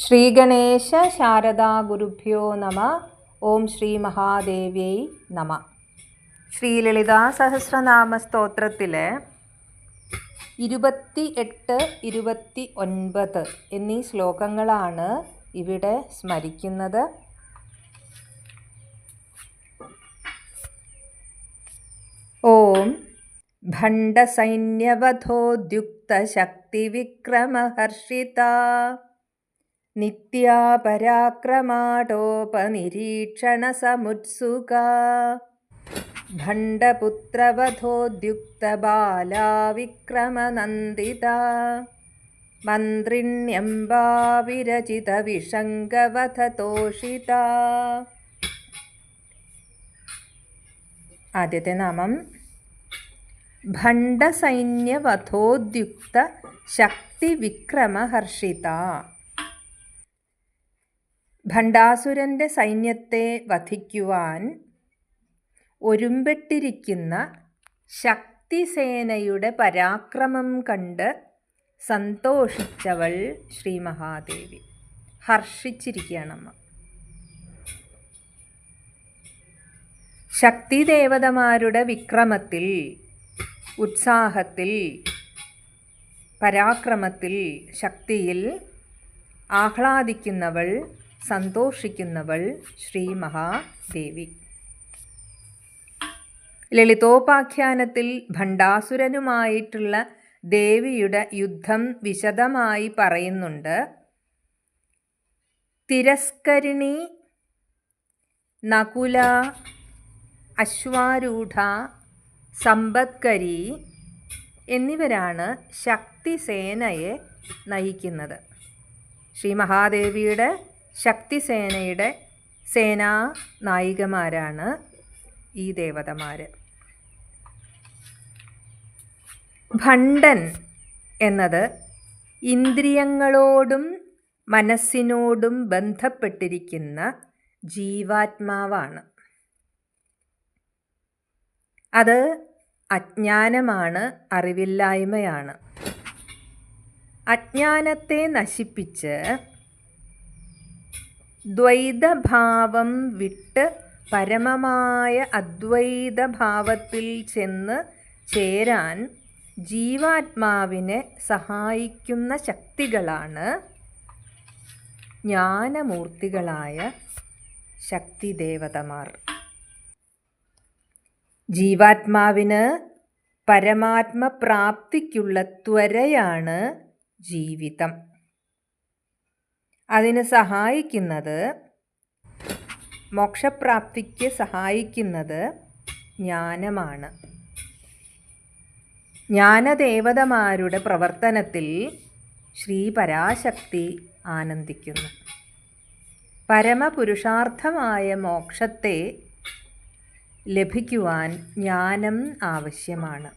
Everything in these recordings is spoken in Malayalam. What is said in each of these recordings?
ശ്രീഗണേശ ശാരദാ ഗുരുഭ്യോ നമ. ഓം ശ്രീ മഹാദേവ്യൈ നമ. ശ്രീലളിതാ സഹസ്രനാമ സ്തോത്രത്തിലെ 28, 29 എന്നീ ശ്ലോകങ്ങളാണ് ഇവിടെ സ്മരിക്കുന്നത്. ഓം ഭണ്ഡസൈന്യവധോദ്യുക്തശക്തിവിക്രമഹർഷിത നിത്യാ പരാക്രമാടോപനിരീക്ഷണസമുത്സുകാ ഭണ്ഡപുത്രവധോദ്യുക്തബാലാ വിക്രമനന്ദിതാ മന്ത്രിണ്യംബാ വിരചിതവിഷംഗവധതോഷിതാ. ആദ്യത്തെ നാമം ഭണ്ഡസൈന്യവധോദ്യുക്ത ശക്തിവിക്രമഹർഷിത. ഭണ്ഡാസുരൻ്റെ സൈന്യത്തെ വധിക്കുവാൻ ഒരുമ്പെട്ടിരിക്കുന്ന ശക്തിസേനയുടെ പരാക്രമം കണ്ട് സന്തോഷിച്ചവൾ ശ്രീ മഹാദേവി. ഹർഷിച്ചിരിക്കുകയാണമ്മ. ശക്തിദേവതമാരുടെ വിക്രമത്തിൽ, ഉത്സാഹത്തിൽ, പരാക്രമത്തിൽ, ശക്തിയിൽ ആഹ്ലാദിക്കുന്നവൾ, സന്തോഷിക്കുന്നവൾ ശ്രീ മഹാദേവി. ലളിതോപാഖ്യാനത്തിൽ ഭണ്ഡാസുരനുമായിട്ടുള്ള ദേവിയുടെ യുദ്ധം വിശദമായി പറയുന്നുണ്ട്. തിരസ്കരിണി, നകുല, അശ്വാരൂഢ, സമ്പത്കരി എന്നിവരാണ് ശക്തിസേനയെ നയിക്കുന്നത്. ശ്രീ മഹാദേവിയുടെ ശക്തിസേനയുടെ സേനാ നായികമാരാണ് ഈ ദേവതമാർ. ഭണ്ഡൻ എന്നത് ഇന്ദ്രിയങ്ങളോടും മനസ്സിനോടും ബന്ധപ്പെട്ടിരിക്കുന്ന ജീവാത്മാവാണ്. അത് അജ്ഞാനമാണ്, അറിവില്ലായ്മയാണ്. അജ്ഞാനത്തെ നശിപ്പിച്ച് ദ്വൈതഭാവം വിട്ട് പരമമായ അദ്വൈതഭാവത്തിൽ ചെന്ന് ചേരാൻ ജീവാത്മാവിനെ സഹായിക്കുന്ന ശക്തികളാണ് ജ്ഞാനമൂർത്തികളായ ശക്തിദേവതമാർ. ജീവാത്മാവിന് പരമാത്മപ്രാപ്തിക്കുള്ള ത്വരയാണ് ജീവിതം. അതിന് സഹായിക്കുന്നത്, മോക്ഷപ്രാപ്തിക്ക് സഹായിക്കുന്നത് ജ്ഞാനമാണ്. ജ്ഞാനദേവതമാരുടെ പ്രവർത്തനത്തിൽ ശ്രീ പരാശക്തി ആനന്ദിക്കുന്നു. പരമപുരുഷാർത്ഥമായ മോക്ഷത്തെ ലഭിക്കുവാൻ ജ്ഞാനം ആവശ്യമാണ്.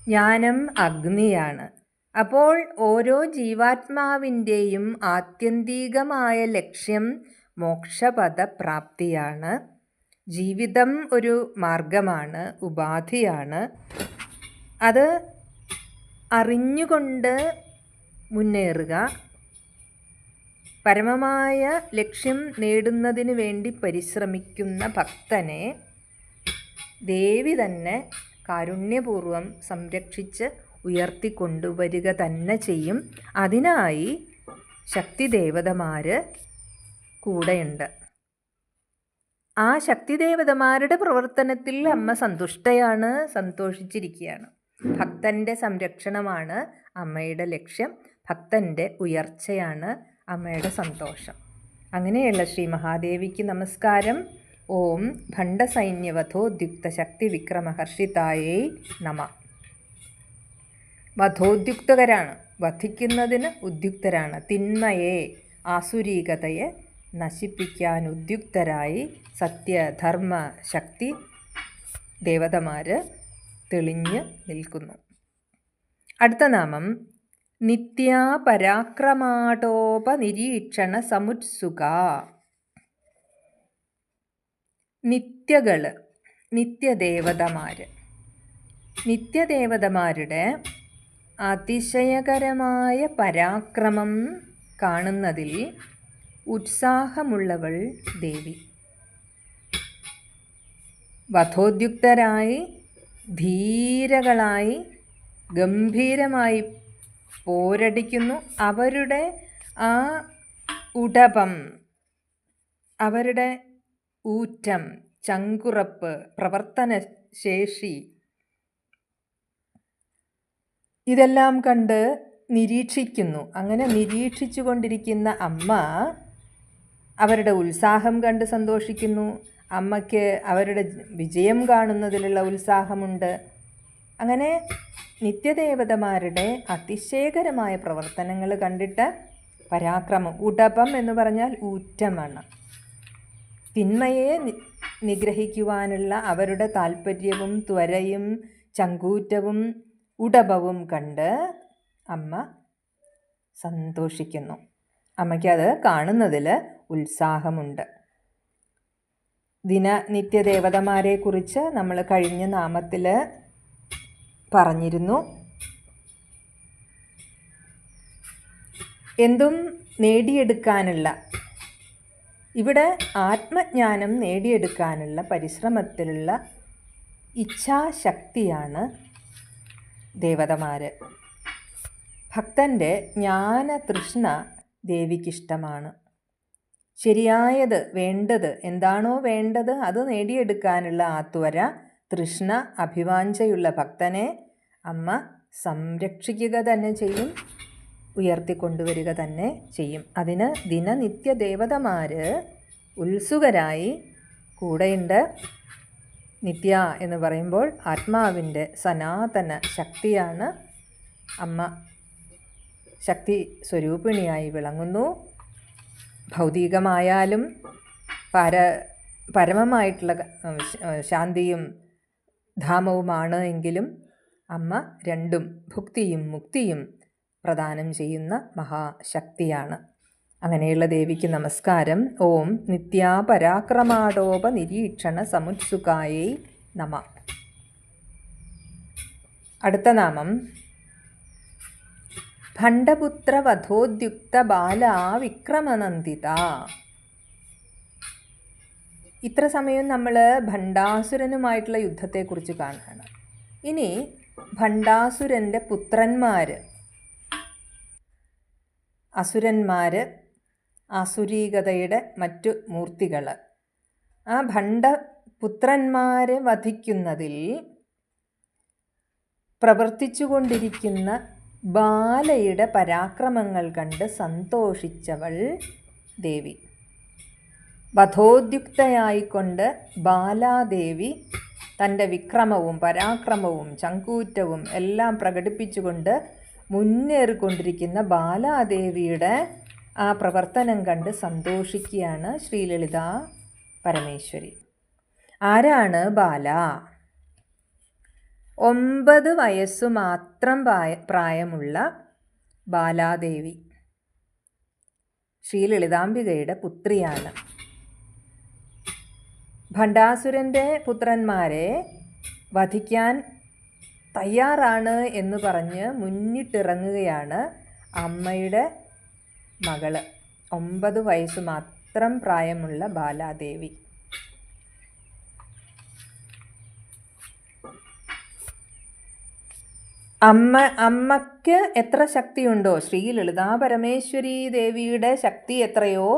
ജ്ഞാനം അഗ്നിയാണ്. അപ്പോൾ ഓരോ ജീവാത്മാവിൻ്റെയും ആത്യന്തികമായ ലക്ഷ്യം മോക്ഷപദപ്രാപ്തിയാണ്. ജീവിതം ഒരു മാർഗമാണ്, ഉപാധിയാണ്. അത് അറിഞ്ഞുകൊണ്ട് മുന്നേറുക, പരമമായ ലക്ഷ്യം നേടുന്നതിന് വേണ്ടി പരിശ്രമിക്കുന്ന ഭക്തനെ ദേവി തന്നെ കാരുണ്യപൂർവം സംരക്ഷിച്ച് ഉയർത്തിക്കൊണ്ടുവരിക തന്നെ ചെയ്യും. അതിനായി ശക്തിദേവതമാർ കൂടെയുണ്ട്. ആ ശക്തിദേവതമാരുടെ പ്രവർത്തനത്തിൽ അമ്മ സന്തുഷ്ടയാണ്, സന്തോഷിച്ചിരിക്കുകയാണ്. ഭക്തൻ്റെ സംരക്ഷണമാണ് അമ്മയുടെ ലക്ഷ്യം. ഭക്തൻ്റെ ഉയർച്ചയാണ് അമ്മയുടെ സന്തോഷം. അങ്ങനെയുള്ള ശ്രീ മഹാദേവിക്ക് നമസ്കാരം. ഓം ഭണ്ഡസൈന്യവധോദ്യുക്ത ശക്തി വിക്രമഹർഷിതായേ നമ. വധോദ്യുക്തകരാണ്, വധിക്കുന്നതിന് ഉദ്യുക്തരാണ്. തിന്മയെ, ആസുരീകതയെ നശിപ്പിക്കാൻ ഉദ്യുക്തരായി സത്യധർമ്മ ശക്തി ദേവതമാർ തെളിഞ്ഞ് നിൽക്കുന്നു. അടുത്ത നാമം നിത്യാ പരാക്രമാടോപനിരീക്ഷണ സമുത്സുക. നിത്യകൾ, നിത്യദേവതമാർ. നിത്യദേവതമാരുടെ അതിശയകരമായ പരാക്രമം കാണുന്നതിൽ ഉത്സാഹമുള്ളവൾ ദേവി. വധോദ്യുക്തരായി ധീരകളായി ഗംഭീരമായി പോരടിക്കുന്നു. അവരുടെ ആ ഉടപം, അവരുടെ ഊറ്റം, ചങ്കുറപ്പ്, പ്രവർത്തനശേഷി ഇതെല്ലാം കണ്ട് നിരീക്ഷിക്കുന്നു. അങ്ങനെ നിരീക്ഷിച്ചു കൊണ്ടിരിക്കുന്ന അമ്മ അവരുടെ ഉത്സാഹം കണ്ട് സന്തോഷിക്കുന്നു. അമ്മയ്ക്ക് അവരുടെ വിജയം കാണുന്നതിലുള്ള ഉത്സാഹമുണ്ട്. അങ്ങനെ നിത്യദേവതമാരുടെ അതിശയകരമായ പ്രവർത്തനങ്ങൾ കണ്ടിട്ട് പരാക്രമം, ഉടപം എന്ന് പറഞ്ഞാൽ ഊറ്റമാണ്. തിന്മയെ നിഗ്രഹിക്കുവാനുള്ള അവരുടെ താല്പര്യവും ത്വരയും ചങ്കൂറ്റവും ഉടപവും കണ്ട് അമ്മ സന്തോഷിക്കുന്നു. അമ്മയ്ക്കത് കാണുന്നതിൽ ഉത്സാഹമുണ്ട്. നിത്യദേവതമാരെക്കുറിച്ച് നമ്മൾ കഴിഞ്ഞ നാമത്തിൽ പറഞ്ഞിരുന്നു. എന്തും നേടിയെടുക്കാനുള്ള, ഇവിടെ ആത്മജ്ഞാനം നേടിയെടുക്കാനുള്ള പരിശ്രമത്തിലുള്ള ഇച്ഛാശക്തിയാണ് ദേവതമാർ. ഭക്തൻ്റെ ജ്ഞാനതൃഷ്ണ ദേവിക്കിഷ്ടമാണ്. ശരിയായത്, വേണ്ടത് എന്താണോ വേണ്ടത് അത് നേടിയെടുക്കാനുള്ള ആ ത്വര, തൃഷ്ണ, അഭിവാഞ്ചയുള്ള ഭക്തനെ അമ്മ സംരക്ഷിക്കുക തന്നെ ചെയ്യും, ഉയർത്തിക്കൊണ്ടുവരിക തന്നെ ചെയ്യും. അതിന് നിത്യദേവതമാർ ഉത്സുകരായി കൂടെയുണ്ട്. നിത്യ എന്ന് പറയുമ്പോൾ ആത്മാവിൻ്റെ സനാതന ശക്തിയാണ്. അമ്മ ശക്തി സ്വരൂപിണിയായി വിളങ്ങുന്നു. ഭൗതികമായാലും പരമമായിട്ടുള്ള ശാന്തിയും ധാമവുമാണ് എങ്കിലും അമ്മ രണ്ടും, ഭുക്തിയും മുക്തിയും പ്രദാനം ചെയ്യുന്ന മഹാശക്തിയാണ്. അങ്ങനെയുള്ള ദേവിക്ക് നമസ്കാരം. ഓം നിത്യാപരാക്രമാടോപ നിരീക്ഷണ സമുത്സുകായൈ നമ. അടുത്ത നാമം ഭണ്ഡപുത്ര വധോദ്യുക്ത ബാലാ വിക്രമനന്ദിത. ഇത്ര സമയം നമ്മൾ ഭണ്ഡാസുരനുമായിട്ടുള്ള യുദ്ധത്തെക്കുറിച്ച് കാണുകയാണ്. ഇനി ഭണ്ഡാസുരൻ്റെ പുത്രന്മാർ, അസുരന്മാർ, ആസുരീകതയുടെ മറ്റു മൂർത്തികൾ, ആ ഭണ്ഡപുത്രന്മാരെ വധിക്കുന്നതിൽ പ്രവർത്തിച്ചു കൊണ്ടിരിക്കുന്ന ബാലയുടെ പരാക്രമങ്ങൾ കണ്ട് സന്തോഷിച്ചവൾ ദേവി. വധോദ്യുക്തയായിക്കൊണ്ട് ബാലാദേവി തൻ്റെ വിക്രമവും പരാക്രമവും ചങ്കൂറ്റവും എല്ലാം പ്രകടിപ്പിച്ചുകൊണ്ട് മുന്നേറിക്കൊണ്ടിരിക്കുന്ന ബാലാദേവിയുടെ ആ പ്രവർത്തനം കണ്ട് സന്തോഷിക്കുകയാണ് ശ്രീലളിത പരമേശ്വരി. ആരാണ് ബാല? 9 വയസ്സു മാത്രം പ്രായമുള്ള ബാലാദേവി ശ്രീലളിതാംബികയുടെ പുത്രിയാണ്. ഭണ്ഡാസുരൻ്റെ പുത്രന്മാരെ വധിക്കാൻ തയ്യാറാണ് എന്ന് പറഞ്ഞ് മുന്നിട്ടിറങ്ങുകയാണ് അമ്മയുടെ മകള്, 9 വയസ്സ് മാത്രം പ്രായമുള്ള ബാലാദേവി. അമ്മയ്ക്ക് എത്ര ശക്തിയുണ്ടോ, ശ്രീ ലളിതാ പരമേശ്വരി ദേവിയുടെ ശക്തി എത്രയോ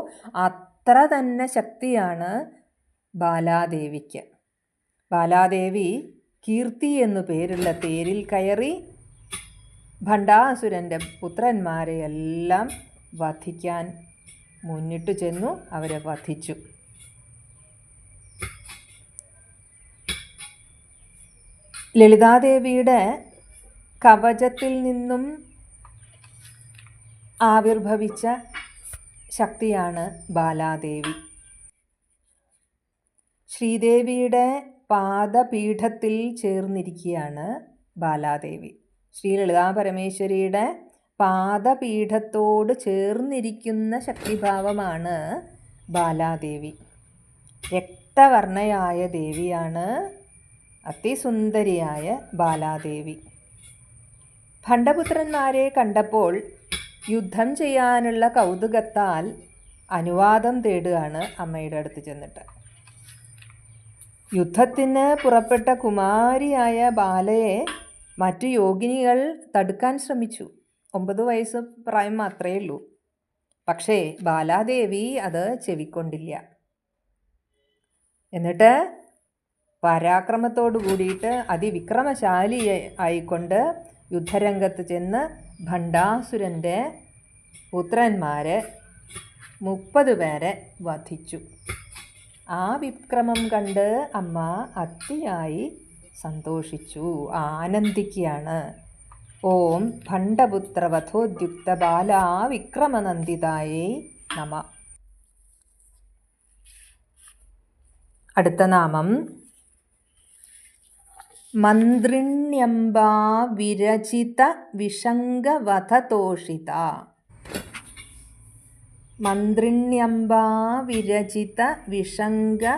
അത്ര തന്നെ ശക്തിയാണ് ബാലാദേവിക്ക്. ബാലാദേവി കീർത്തി എന്നു പേരുള്ള തേരിൽ കയറി ഭണ്ഡാസുരൻ്റെ പുത്രന്മാരെയെല്ലാം വധിക്കാൻ മുന്നിട്ടു ചെന്നു. അവരെ വധിച്ചു. ലളിതാദേവിയുടെ കവചത്തിൽ നിന്നും ആവിർഭവിച്ച ശക്തിയാണ് ബാലാദേവി. ശ്രീദേവിയുടെ പാദപീഠത്തിൽ ചേർന്നിരിക്കുകയാണ് ബാലാദേവി. ശ്രീ ലളിതാ പരമേശ്വരിയുടെ പാദപീഠത്തോട് ചേർന്നിരിക്കുന്ന ശക്തിഭാവമാണ് ബാലാദേവി. രക്തവർണയായ ദേവിയാണ് അതിസുന്ദരിയായ ബാലാദേവി. ഭണ്ഡപുത്രന്മാരെ കണ്ടപ്പോൾ യുദ്ധം ചെയ്യാനുള്ള കൗതുകത്താൽ അനുവാദം തേടുകയാണ് അമ്മയുടെ അടുത്ത് ചെന്നിട്ട്. യുദ്ധത്തിന് പുറപ്പെട്ട കുമാരിയായ ബാലയെ മറ്റു യോഗിനികൾ തടുക്കാൻ ശ്രമിച്ചു. 9 വയസ്സ് പ്രായം മാത്രമേ ഉള്ളൂ. പക്ഷേ ബാലാദേവി അത് ചെവിക്കൊണ്ടില്ല. എന്നിട്ട് പരാക്രമത്തോടു കൂടിയിട്ട് അതിവിക്രമശാലി ആയിക്കൊണ്ട് യുദ്ധരംഗത്ത് ചെന്ന് ഭണ്ഡാസുരൻ്റെ പുത്രന്മാരെ 30 പേരെ വധിച്ചു. ആ വിക്രമം കണ്ട് അമ്മ അതിയായി സന്തോഷിച്ചു, ആനന്ദിക്കുകയാണ്. ഓം ഭണ്ഡപുത്രവധോദ്യുക്ത ബാലാ വിക്രമനന്ദിതായേ നമ. അടുത്ത നാമം മന്ത്രിണ്യംബാ വിരചിത വിഷംഗവധതോഷിത. മന്ത്രിണ്യംബാ വിരചിത വിഷംഗവധതോഷിത.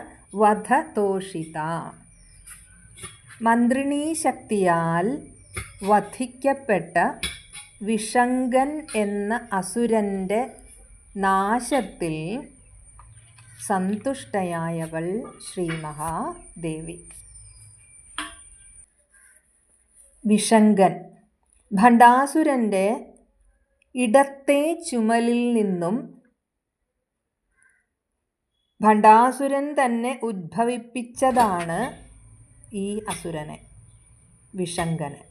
മന്ത്രിണീ ശക്തിയാൽ വധിക്കപ്പെട്ട വിഷംഗൻ എന്ന അസുരൻ്റെ നാശത്തിൽ സന്തുഷ്ടയായവൾ ശ്രീ മഹാദേവി. വിഷംഗൻ ഭണ്ഡാസുരൻ്റെ ഇടത്തെ ചുമലിൽ നിന്നും ഭണ്ഡാസുരൻ തന്നെ ഉദ്ഭവിപ്പിച്ചതാണ് ഈ അസുരനെ, വിഷംഗനെ.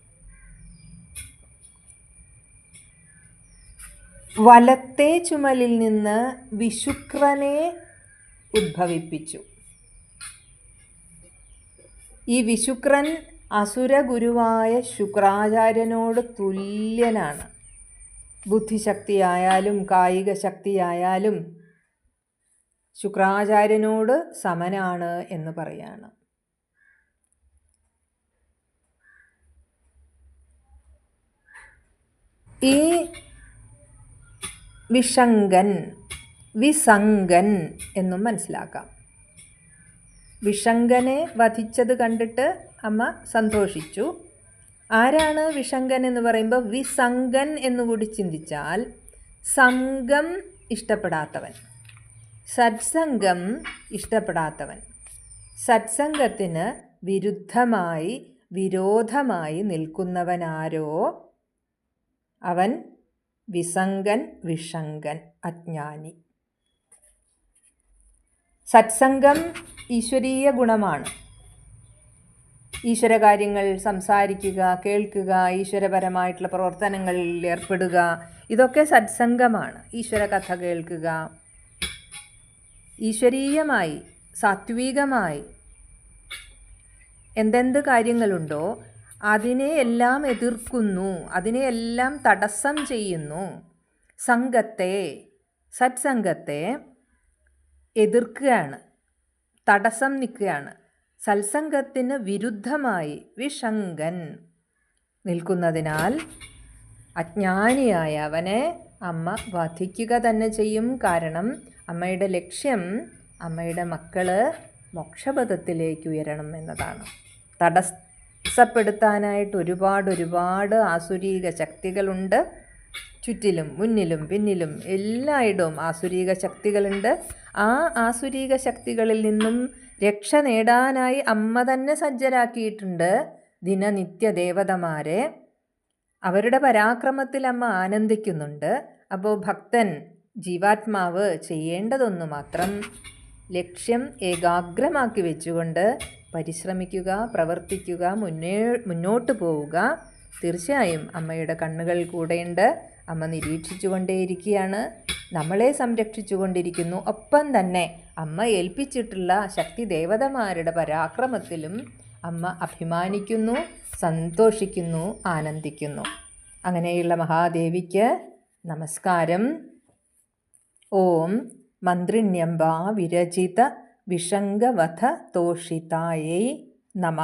വലത്തെ ചുമലിൽ നിന്ന് വിശുക്രനെ ഉദ്ഭവിപ്പിച്ചു. ഈ വിശുക്രൻ അസുരഗുരുവായ ശുക്രാചാര്യനോട് തുല്യനാണ്. ബുദ്ധിശക്തിയായാലും കായിക ശക്തിയായാലും ശുക്രാചാര്യനോട് സമനാണ് എന്ന് പറയാണ്. ഈ വിഷംഗൻ, വിസംഗൻ എന്നും മനസ്സിലാക്കാം. വിഷംഗനെ വധിച്ചത് കണ്ടിട്ട് അമ്മ സന്തോഷിച്ചു. ആരാണ് വിഷംഗൻ എന്ന് പറയുമ്പോൾ വിസംഗൻ എന്നുകൂടി ചിന്തിച്ചാൽ സംഘം ഇഷ്ടപ്പെടാത്തവൻ, സത്സംഗം ഇഷ്ടപ്പെടാത്തവൻ, സത്സംഗത്തിന് വിരോധമായി നിൽക്കുന്നവനാരോ അവൻ വിസംഗൻ, വിഷംഗൻ, അജ്ഞാനി. സത്സംഗം ഈശ്വരീയ ഗുണമാണ്. ഈശ്വരകാര്യങ്ങൾ സംസാരിക്കുക, കേൾക്കുക, ഈശ്വരപരമായിട്ടുള്ള പ്രവർത്തനങ്ങളിൽ ഏർപ്പെടുക, ഇതൊക്കെ സത്സംഗമാണ്. ഈശ്വര കഥ കേൾക്കുക, ഈശ്വരീയമായി സാത്വികമായി എന്തെന്ത് കാര്യങ്ങളുണ്ടോ അതിനെ എല്ലാം എതിർക്കുന്നു, അതിനെയെല്ലാം തടസ്സം ചെയ്യുന്നു. സത്സംഗത്തെ എതിർക്കുകയാണ്, തടസ്സം നിൽക്കുകയാണ്. സത്സംഗത്തിന് വിരുദ്ധമായി വിഷംഗൻ നിൽക്കുന്നതിനാൽ അജ്ഞാനിയായ അവനെ അമ്മ വധിക്കുക തന്നെ ചെയ്യും. കാരണം അമ്മയുടെ ലക്ഷ്യം അമ്മയുടെ മക്കൾ മോക്ഷപഥത്തിലേക്ക് ഉയരണം എന്നതാണ്. തടസ്സപ്പെടുത്താനായിട്ട് ഒരുപാട് ആസുരീക ശക്തികളുണ്ട്. ചുറ്റിലും മുന്നിലും പിന്നിലും എല്ലായിടവും ആസുരീക ശക്തികളുണ്ട്. ആ ആസുരീക ശക്തികളിൽ നിന്നും രക്ഷ നേടാനായി അമ്മ തന്നെ സജ്ജരാക്കിയിട്ടുണ്ട് ദിനനിത്യ ദേവതമാരെ. അവരുടെ പരാക്രമത്തിൽ അമ്മ ആനന്ദിക്കുന്നുണ്ട്. അപ്പോൾ ഭക്തൻ, ജീവാത്മാവ് ചെയ്യേണ്ടതൊന്നു മാത്രം ലക്ഷ്യം ഏകാഗ്രമാക്കി വെച്ചുകൊണ്ട് പരിശ്രമിക്കുക, പ്രവർത്തിക്കുക, മുന്നോട്ട് പോവുക. തീർച്ചയായും അമ്മയുടെ കണ്ണുകൾ കൂടെയുണ്ട്. അമ്മ നിരീക്ഷിച്ചു കൊണ്ടേയിരിക്കുകയാണ്, നമ്മളെ സംരക്ഷിച്ചു കൊണ്ടിരിക്കുന്നു. ഒപ്പം തന്നെ അമ്മ ഏൽപ്പിച്ചിട്ടുള്ള ശക്തി ദേവതമാരുടെ പരാക്രമത്തിലും അമ്മ അഭിമാനിക്കുന്നു, സന്തോഷിക്കുന്നു, ആനന്ദിക്കുന്നു. അങ്ങനെയുള്ള മഹാദേവിക്ക് നമസ്കാരം. ഓം മന്ത്രിണ്യംബാ വിരചിത വിഷംഗവധ തോഷിതായൈ നമ.